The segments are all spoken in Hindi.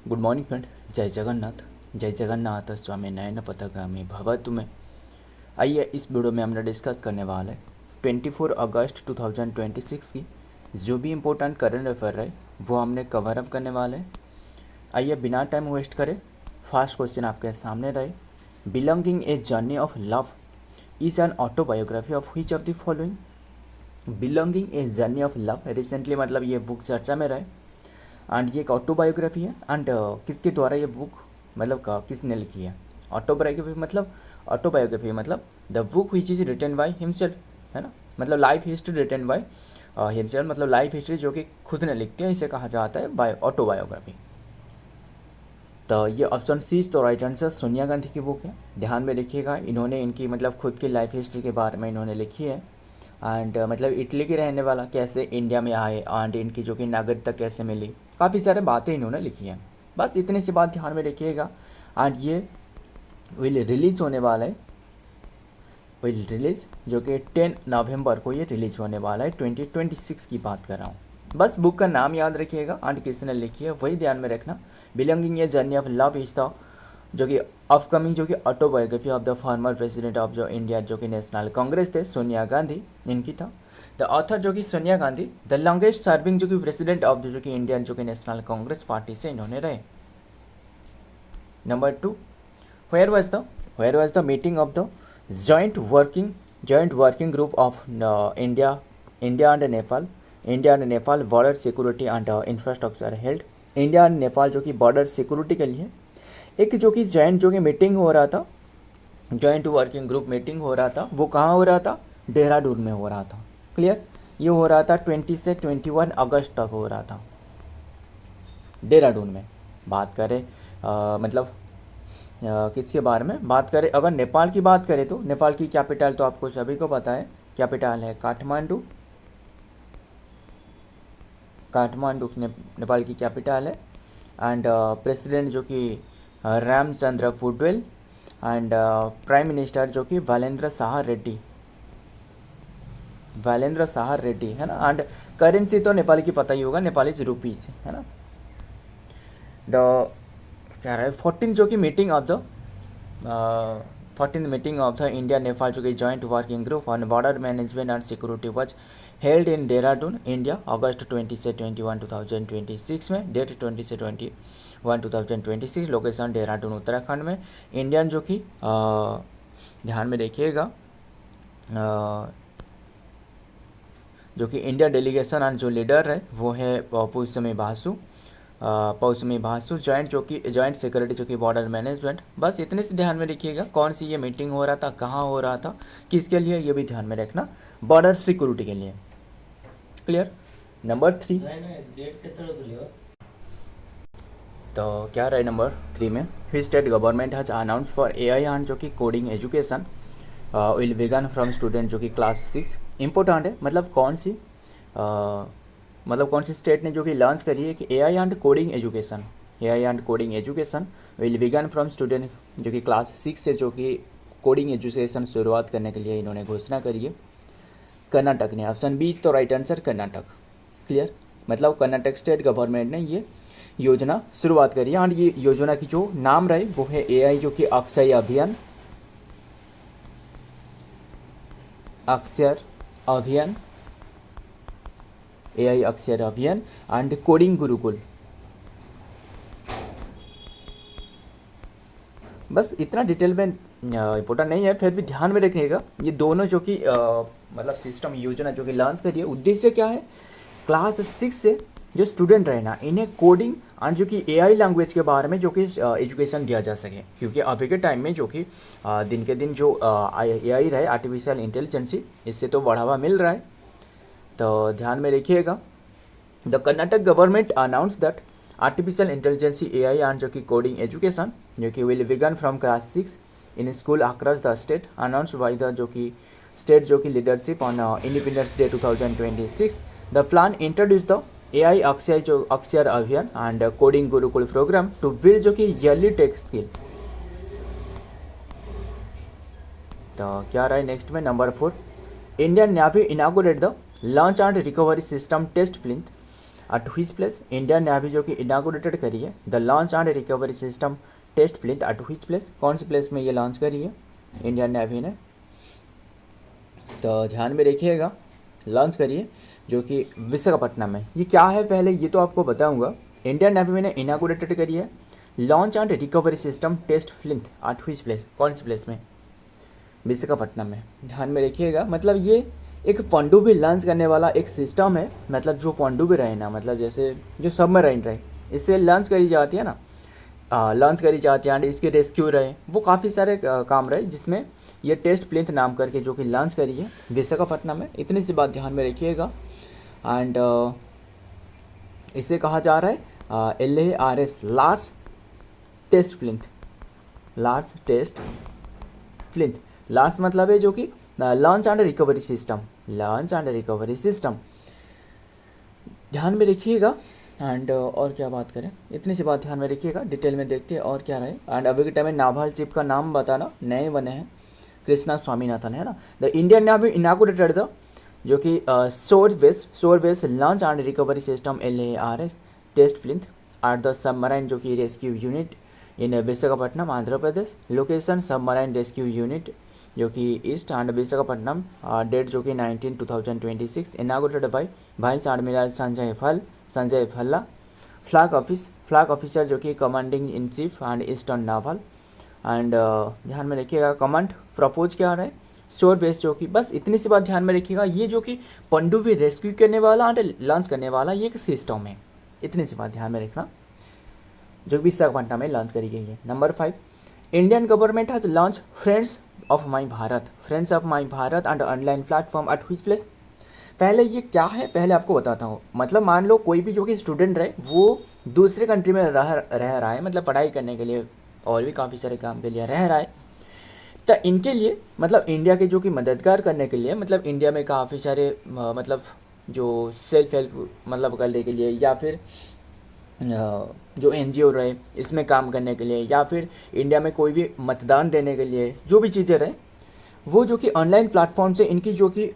Good morning friend. जय जगन्नाथ स्वामी नयन पथगामी भव तुम्हें। आइए इस वीडियो में हम डिस्कस करने वाले 24 अगस्त 2026 की जो भी इम्पोर्टेंट करंट अफेयर है वो हमने कवर अप करने वाले हैं। आइए बिना टाइम वेस्ट करें, फर्स्ट क्वेश्चन आपके सामने रहे। Belonging a journey of love is an autobiography of which of the following. Belonging a journey of love recently मतलब ये बुक चर्चा में रहे एंड ये एक ऑटोबायोग्राफी है एंड किसके द्वारा ये बुक मतलब किसने लिखी है। ऑटोबायोग्राफी मतलब the book which is written by himself, है ना। मतलब life history written by himself, मतलब लाइफ हिस्ट्री जो कि खुद ने लिखते हैं, इसे कहा जाता है बाय ऑटोबायोग्राफी। तो ये ऑप्शन सी तो राइट आंसर सोनिया गांधी की बुक है। ध्यान में रखिएगा, इन्होंने इनकी मतलब खुद की लाइफ हिस्ट्री के बारे में इन्होंने लिखी है एंड मतलब इटली के रहने वाला कैसे इंडिया में आए एंड इनकी जो कि नागरिकता कैसे मिली, काफ़ी सारे बातें इन्होंने लिखी हैं। बस इतनी सी बात ध्यान में रखिएगा एंड ये विल रिलीज होने वाला है, विल रिलीज जो कि 10 नवंबर को ये रिलीज होने वाला है। 2026 की बात कर रहा हूँ। बस बुक का नाम याद रखिएगा एंड किसने लिखी है वही ध्यान में रखना। Belonging a journey of love is the जो कि अपकमिंग जो कि autobiography of the former president of जो इंडिया जो कि नेशनल कांग्रेस थे सोनिया गांधी, इनकी था। द ऑथर जो कि Sonia Gandhi the longest serving जो कि प्रेसिडेंट ऑफ जो कि इंडियन जो कि नेशनल कांग्रेस पार्टी से इन्होंने रहे। Number 2, where was the meeting of the joint working group of India and Nepal border security and infrastructure held. India and Nepal जो कि बॉर्डर सिक्योरिटी के लिए एक जो कि जॉइंट जो कि मीटिंग हो रहा था, जॉइंट वर्किंग ग्रुप मीटिंग हो रहा था, वो कहाँ हो रहा था? देहरादून में हो रहा था। क्लियर, ये हो रहा था 20 से 21 अगस्त तक हो रहा था देहरादून में। बात करें किसके बारे में बात करें, अगर नेपाल की बात करें तो नेपाल की कैपिटल तो आपको सभी को पता है, कैपिटल है काठमांडू। नेपाल की कैपिटल है एंड प्रेसिडेंट जो कि रामचंद्र पुडवेल एंड प्राइम मिनिस्टर जो कि वालेंद्र साहा रेड्डी है ना। एंड करेंसी तो नेपाल की पता ही होगा, नेपाली रुपीज है ना। द क्या रहा है 14 जो कि meeting of the 14 meeting of the India Nepal जो कि joint working group on border management and security was held in Dehradun India August 20 से 21 2026 में। डेट 20 से 21 2026, लोकेशन देहरादून उत्तराखंड में। इंडियन जो कि ध्यान में देखिएगा जो कि इंडिया डेलीगेशन एंड जो लीडर है वो है पौसमी भासु जॉइंट सिक्योरिटी जो कि बॉर्डर मैनेजमेंट। बस इतने से ध्यान में रखिएगा कौन सी ये मीटिंग हो रहा था, कहाँ हो रहा था, किसके लिए, ये भी ध्यान में रखना, बॉर्डर सिक्योरिटी के लिए। क्लियर। नंबर 3 तो क्या रहे नंबर 3 में, his state government has announce for AI and जो कि coding education will begin from student जो कि क्लास 6। इम्पोर्टेंट है, मतलब कौन सी स्टेट ने जो कि लॉन्च करी है कि AI and coding education will begin from student जो कि क्लास 6 से जो कि कोडिंग एजुकेशन शुरुआत करने के लिए इन्होंने घोषणा करी है। कर्नाटक ने, ऑप्शन बी तो राइट आंसर कर्नाटक। क्लियर, मतलब कर्नाटक स्टेट गवर्नमेंट ने ये योजना शुरुआत करी है एंड ये योजना की जो नाम रहे वो है एआई जो कि अक्षर अभियान एंड कोडिंग गुरुकुल। बस इतना डिटेल में इम्पोर्टेंट नहीं है, फिर भी ध्यान में रखिएगा ये दोनों जो कि मतलब सिस्टम योजना जो कि लॉन्च करिए, उद्देश्य क्या है, क्लास 6 से जो स्टूडेंट रहे ना इन्हें कोडिंग एंड जो कि एआई लैंग्वेज के बारे में जो कि एजुकेशन दिया जा सके। क्योंकि अभी के टाइम में जो कि दिन के दिन जो एआई रहे, आर्टिफिशियल इंटेलिजेंसी, इससे तो बढ़ावा मिल रहा है, तो ध्यान में रखिएगा। The Karnataka government announce that artificial intelligence AI and जो कि कोडिंग एजुकेशन जो कि will begin from class 6 in school across the state, announce by the जो कि स्टेट जो कि leadership on independence day 2026। The plan introduce the AI Akshar Abhiyan and coding Gurukul program to build जो कि ईयरली टेक स्किल। तो क्या रहा है नेक्स्ट में number 4, Indian navy inaugurate the launch and recovery system test fleet at which place Indian navy जो कि इनागोरेटेड करी है the launch and recovery system test plinth at which place, कौन सी प्लेस में ये लॉन्च करी है इंडियन नेवी ने, तो ध्यान में रखिएगा लॉन्च करिए जो कि विशाखापट्टनम में। ये क्या है पहले ये तो आपको बताऊंगा। इंडियन नेवी ने इनागोरेटेड करी है launch and recovery system test plinth at which place, कौन सी प्लेस में, विशाखापट्टनम में। ध्यान में रखिएगा मतलब ये एक पनडुब्बी लॉन्च करने वाला एक सिस्टम है, मतलब जो पनडुब्बी रहे ना, मतलब जैसे जो सबमरीन रहे इससे लॉन्च करी जाती है ना, लॉन्च करी जाती है एंड इसके रेस्क्यू रहे, वो काफ़ी सारे काम रहे जिसमें ये टेस्ट प्लिंथ नाम करके जो कि लॉन्च करी है विशाखापट्टनम में। इतनी सी बात ध्यान में रखिएगा। एंड इसे कहा जा रहा है LARS large test plinth, large test plinth. Large मतलब है जो कि launch and recovery system, launch and recovery system, ध्यान में रखिएगा। एंड और क्या बात करें, इतनी सी बात ध्यान में रखिएगा, डिटेल में देखते हैं और क्या रहे। एंड अभी के टाइम में नाभाल चीफ का नाम बताना, नए बने हैं कृष्णा स्वामीनाथन है ना। The Indian navy inaugurated the जो कि shore based launch and recovery system LARS test plinth at the submarine जो कि rescue unit in Visakhapatnam Andhra Pradesh. Location submarine rescue unit जो कि ईस्ट एंड विशाखापट्टनम। डेट जो कि 19/2026। Inaugurated by vice admiral Sanjay Bhalla. Flag officer जो कि commanding in chief and eastern naval. And ध्यान में रखिएगा कमांड प्रपोज क्या रहा है शोर बेस जो कि, बस इतनी सी बात ध्यान में रखिएगा। ये जो कि पनडुब्बी रेस्क्यू करने वाला एंड लॉन्च करने वाला ये एक सिस्टम है, इतनी सी बात ध्यान में रखना जो विशाखापट्टनम में लॉन्च करी गई है। Number 5, Indian government has launch friends of my Bharat and online platform eight which place. पहले ये क्या है पहले आपको बताता हूँ। मतलब मान लो कोई भी जो कि स्टूडेंट रहे वो दूसरे कंट्री में रह रहा है, मतलब पढ़ाई करने के लिए और भी काफ़ी सारे काम के लिए रह रहा है, तो इनके लिए मतलब इंडिया के जो कि मददगार करने के लिए, मतलब इंडिया में काफ़ी सारे मतलब जो सेल्फ हेल्प मतलब करने के लिए, या फिर जो NGO रहे इसमें काम करने के लिए, या फिर इंडिया में कोई भी मतदान देने के लिए, जो भी चीज़ें रहे वो जो कि ऑनलाइन प्लेटफॉर्म से इनकी जो कि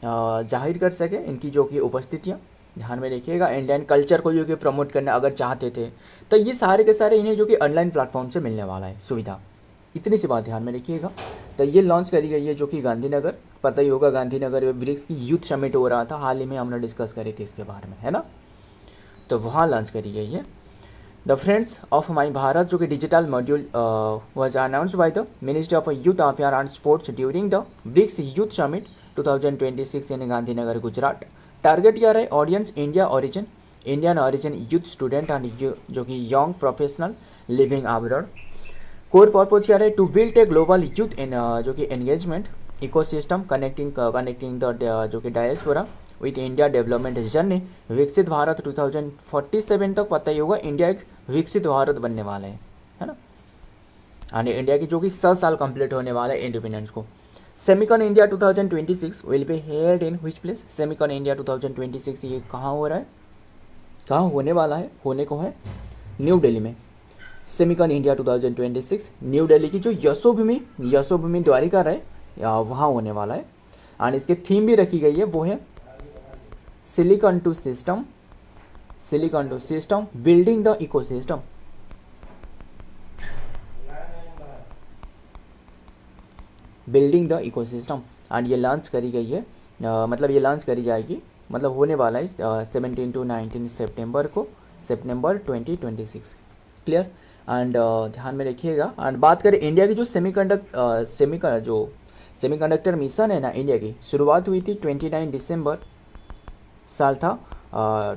जाहिर कर सके, इनकी जो कि उपस्थितियाँ। ध्यान में रखिएगा इंडियन कल्चर को जो कि प्रमोट करना अगर चाहते थे तो ये सारे के सारे इन्हें जो कि ऑनलाइन प्लेटफॉर्म से मिलने वाला है सुविधा, इतनी सी बात ध्यान में रखिएगा। तो ये लॉन्च करी गई है जो कि गांधीनगर, पता ही होगा गांधीनगर में ब्रिक्स की यूथ समिट हो रहा था, हाल ही में हमने डिस्कस करी थी इसके बारे में है ना, तो वहाँ लॉन्च करी गई है। The friends of my Bharat जो कि digital module was announced by the ministry of youth affair and sports during the BRICS youth summit 2026 in Gandhinagar Gujarat. Target क्या रहे audience Indian origin youth student and जो कि young professional living abroad. Core purpose क्या रहे to build a global youth in जो कि एंगेजमेंट इकोसिस्टम कनेक्टिंग द जो कि diaspora with India development journey. विकसित भारत 2047 तक पता ही होगा इंडिया एक विकसित भारत बनने वाला है ना, यानी इंडिया की जो कि 100 साल कंप्लीट होने वाला है इंडिपेंडेंस को। Semicon India 2026 will be held in which place. Semicon India 2026 ये कहाँ हो रहा है, कहाँ होने वाला है, होने को है न्यू दिल्ली में। सेमिकॉन इंडिया 2026 न्यू दिल्ली की जो यशोभूमि द्वारिका रहे वहाँ होने वाला है। एंड इसके थीम भी रखी गई है, वो है silicon to system building the ecosystem. Building the ecosystem and ये लॉन्च करी गई है, मतलब ये लॉन्च करी जाएगी, मतलब होने वाला है 17 to 19 सितंबर 2026। क्लियर। एंड ध्यान में रखिएगा। एंड बात करें इंडिया की जो सेमीकंडक्टर मिशन है ना, इंडिया की शुरुआत हुई थी 29 दिसंबर साल था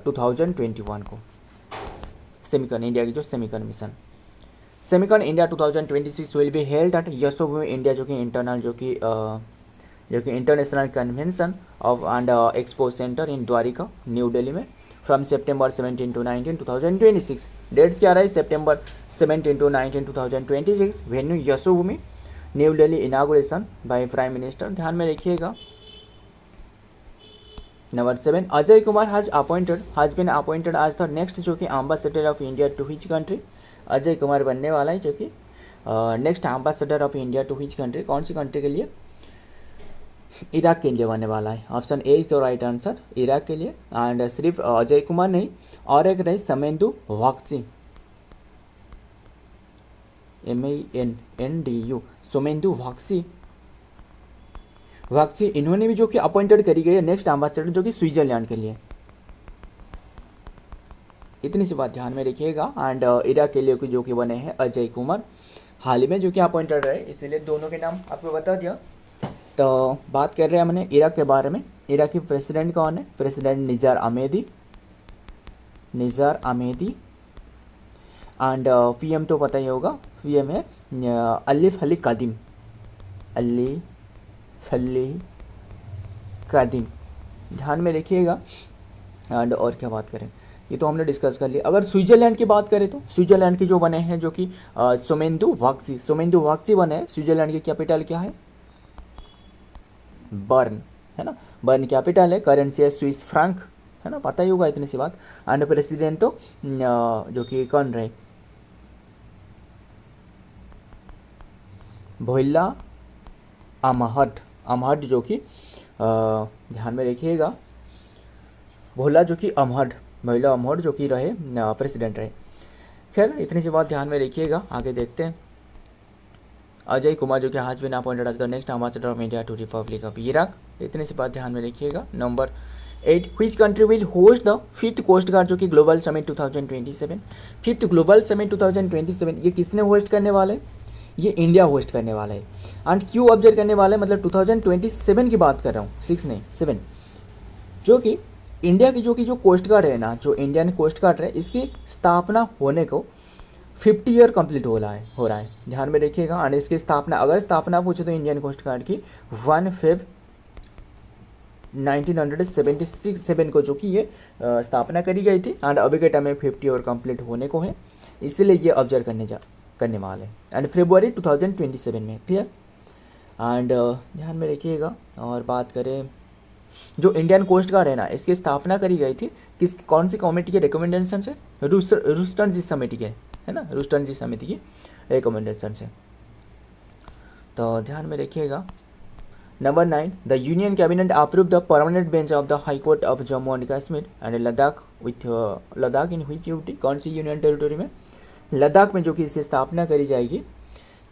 2021 को। सेमिकॉन इंडिया की जो Semicon mission, Semicon India 2026 will be held at Yashobhoomi India जो कि international convention of and expo centre in Dwarka New Delhi में फ्रॉम September 17 to 19 2026। डेट्स क्या रहा है September 17 to 19 2026। Venue Yashobhoomi New Delhi, inauguration by prime minister. ध्यान में रखिएगा। Number 7, Ajay Kumar has been appointed as the next जो कि ambassador of India to which country. Ajay Kumar बनने वाला है जो कि next ambassador of India to which country, कौन सी कंट्री के लिए, इराक के लिए बनने वाला है। Option A is the right answer, Iraq के लिए। एंड सिर्फ अजय कुमार नहीं, और एक रही समेंदु वाक्सी, MENNDU, सोमेंदु वाक्सी। वाक्सी इन्होंने भी जो कि अपॉइंटेड करी गई है नेक्स्ट एम्बेसडर जो कि स्विट्जरलैंड के लिए। इतनी सी बात ध्यान में रखिएगा। एंड इराक के लिए जो कि बने हैं अजय कुमार, हाल ही में जो कि अपॉइंटेड रहे, इसलिए दोनों के नाम आपको बता दिया। तो बात कर रहे हैं हमने इराक के बारे में। इराक की प्रेसिडेंट कौन है? President Nizar Ahmadi, Nizar Ahmadi. And PM तो पता ही होगा, PM है अलिफ अली कादिम, अलिफ अली कादिम, ध्यान में रखिएगा। एंड और क्या बात करें, ये तो हमने डिस्कस कर लिया। अगर स्विट्जरलैंड की बात करें तो स्विट्जरलैंड के जो बने हैं जो कि सोमेंदु वाक्सी, सोमेंदु वाक्सी बने हैं। स्विट्जरलैंड की कैपिटल क्या है? बर्न, है ना, बर्न कैपिटल है। करेंसी है स्विस फ्रैंक, है ना, पता ही होगा इतनी सी बात। एंड प्रेसिडेंट तो जो कि कौन रहे? भोइला अमहद जो कि ध्यान में रखिएगा, भोला जो कि भोला अमहद जो कि रहे प्रेसिडेंट रहे। खैर इतनी सी बात ध्यान में रखिएगा। आगे देखते हैं। अजय कुमार जो कि आज भी appointed as the next ambassador of India to republic of Iraq. इतनी सी बात ध्यान में रखिएगा। Number 8, which country will host the 5th coast guard जो कि global summit 2027। 5th global summit 2027 ये किसने होस्ट करने वाले? ये इंडिया होस्ट करने वाला है। एंड क्यों ऑब्जर्व करने वाला है? मतलब 2027 की बात कर रहा हूँ, 6 नहीं 7, जो कि इंडिया की जो कोस्ट गार्ड है ना, जो इंडियन कोस्ट गार्ड है, इसकी स्थापना होने को 50 ईयर कंप्लीट हो रहा है। ध्यान में रखिएगा। एंड इसकी स्थापना, अगर स्थापना पूछे तो इंडियन कोस्ट गार्ड की 1 Feb 1977 को जो कि ये स्थापना करी गई थी। एंड अभी के टाइम में 50 ईयर कंप्लीट होने को है, इसलिए ये ऑब्जर्व करने वाले हैं। एंड फरवरी 2027 में, क्लियर। एंड ध्यान में रखिएगा। और बात करें जो इंडियन कोस्ट गार्ड है ना, इसकी स्थापना करी गई थी कौन सी कमेटी के रिकमेंडेशन से? रुस्टन जी समिति के, है ना, रुस्टन जी समिति की रिकमेंडेशन से। तो ध्यान में रखिएगा। Number 9, the union cabinet approve the permanent bench of the high court of Jammu and Kashmir and Ladakh with Ladakh in which UT, कौन सी यूनियन टेरिटरी में? लद्दाख में जो कि इसकी स्थापना करी जाएगी,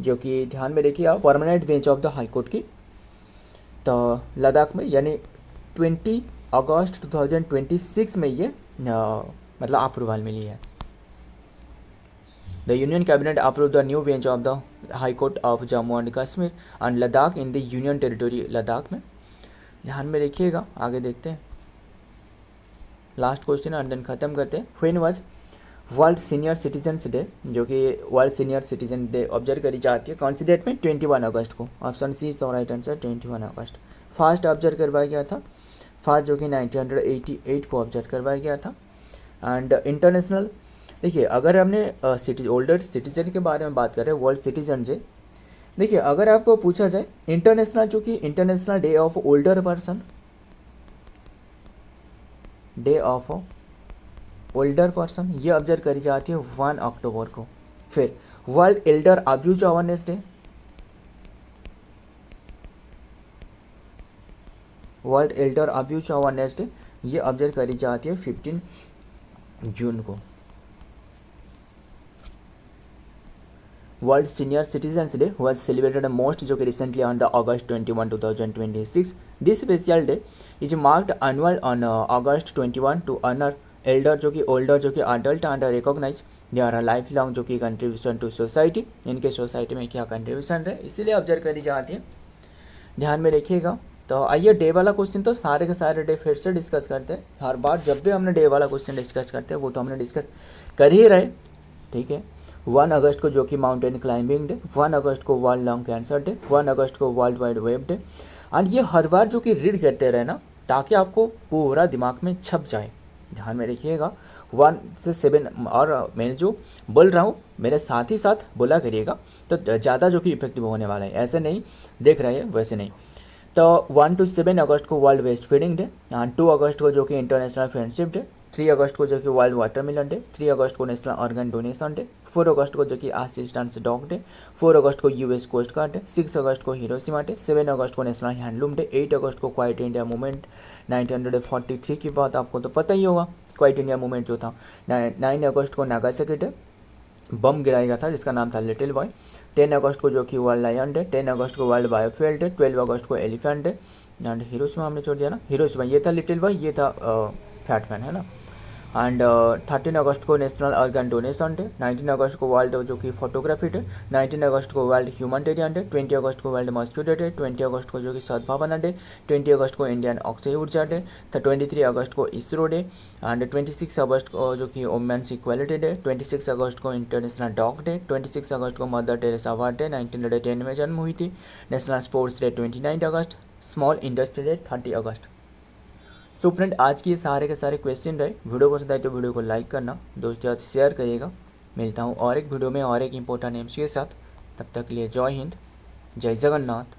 जो कि ध्यान में रखिएगा permanent bench of the high court की। तो लद्दाख में, यानी 20 अगस्त 2026 में ये मतलब अप्रूवल मिली है। The union cabinet approve the new bench of the high court of Jammu and Kashmir and Ladakh in the union territory Ladakh में। ध्यान में रखिएगा। आगे देखते हैं लास्ट क्वेश्चन एंड देन खत्म करते हैं। When was world senior citizens day, जो कि world senior citizen day observe करी जाती है कौन सी डेट में? 21 अगस्त को। Option C is the right answer, 21 अगस्त। फर्स्ट ऑब्जर्व करवाया गया था, फर्स्ट जो कि 1988 को ऑब्जर्व करवाया गया था। एंड इंटरनेशनल, देखिए अगर हमने ओल्डर सिटीजन के बारे में बात करें, वर्ल्ड सिटीजन डे, देखिए अगर आपको पूछा जाए इंटरनेशनल, जो कि international day of older person, day of older person, ये ऑब्जर्व करी जाती है 1 अक्टूबर को। फिर world elder abuse awareness day, world elder abuse awareness day, ये ऑब्जर्व करी जाती है 15 जून को। World senior citizens day was celebrated most, जो कि recently on the August 21, 2026। This special day is marked annual on August 21 to honour elder, जो कि ओल्डर, जो कि adult and recognise their life long जो कि कंट्रीब्यूशन टू सोसाइटी, इनके सोसाइटी में क्या कंट्रीब्यूशन है, इसीलिए ऑब्जर्व करी जाती है। ध्यान में रखिएगा। तो आइए डे वाला क्वेश्चन तो सारे के सारे डे फिर से डिस्कस करते हैं। हर बार जब भी हमने डे वाला क्वेश्चन डिस्कस करते हैं वो तो हमने डिस्कस कर ही रहे, ठीक है। 1 अगस्त को जो कि माउंटेन क्लाइंबिंग डे, 1 अगस्त को वर्ल्ड लंग कैंसर डे, 1 अगस्त को world wide web day. And ये हर बार जो कि रीड करते रहे ना, ताकि आपको पूरा दिमाग में छप जाए। ध्यान में रखिएगा। 1 से 7, और मैंने जो बोल रहा हूँ मेरे साथ ही साथ बोला करिएगा, तो ज़्यादा जो कि इफेक्टिव होने वाला है। ऐसे नहीं देख रहे हैं, वैसे नहीं। तो 1 to 7 अगस्त को world breast feeding day, and 2 अगस्त को जो कि इंटरनेशनल फ्रेंडशिप डे, 3 अगस्त को जो कि वर्ल्ड वाटरमेलन डे, 3 अगस्त को नेशनल ऑर्गन डोनेशन डे, 4 अगस्त को जो कि असिस्टेंस डॉग डे, 4 अगस्त को यूएस कोस्ट गार्ड डे, 6 अगस्त को हिरोशिमा डे, 7 अगस्त को नेशनल हैंडलूम डे, 8 अगस्त को क्वाइट इंडिया मूवमेंट 1943 की बात आपको तो पता ही होगा, क्वाइट इंडिया मूवमेंट जो था। 9 अगस्त को नागासाकी डे, बम गिराया गया था जिसका नाम था लिटिल बॉय। 10 अगस्त को जो कि वर्ल्ड लायन डे, 10 अगस्त को वर्ल्ड बायोफ्यूल डे, 12 अगस्त को एलिफेंट डे, एंड हिरोशिमा हमने छोड़ दिया ना, हिरोशिमा ये था लिटिल बॉय, ये था फैट फैन, है ना। एंड 13 अगस्त को नेशनल ऑर्गन डोनेशन डे, 19 अगस्त को वर्ल्ड जो कि फोटोग्राफी डे, 19 अगस्त को वर्ल्ड ह्यूमैनिटेरियन डे, 20 अगस्त को वर्ल्ड मॉस्क्यूटो डे, 20 अगस्त को जो कि सद्भावना डे, 20 अगस्त को इंडियन अक्षय ऊर्जा डे, 23 अगस्त को इसरो डे, एंड 26 अगस्त को जो कि वुमेन्स इक्वालिटी डे, 26 अगस्त को इंटरनेशनल डॉग डे, 26 अगस्त को मदर टेरेसा अवार्ड डे, 1910 में जन्म हुई थी, नेशनल स्पोर्ट्स डे 29 अगस्त, स्मॉल इंडस्ट्री डे 30 अगस्त। सो फ्रेंड, आज की ये सारे के सारे क्वेश्चन रहे। वीडियो पसंद आए तो वीडियो को लाइक करना, दोस्तों साथ शेयर करिएगा। मिलता हूँ और एक वीडियो में और एक इम्पोर्टेंट एमसीक्यू के साथ। तब तक के लिए जय हिंद, जय जगन्नाथ।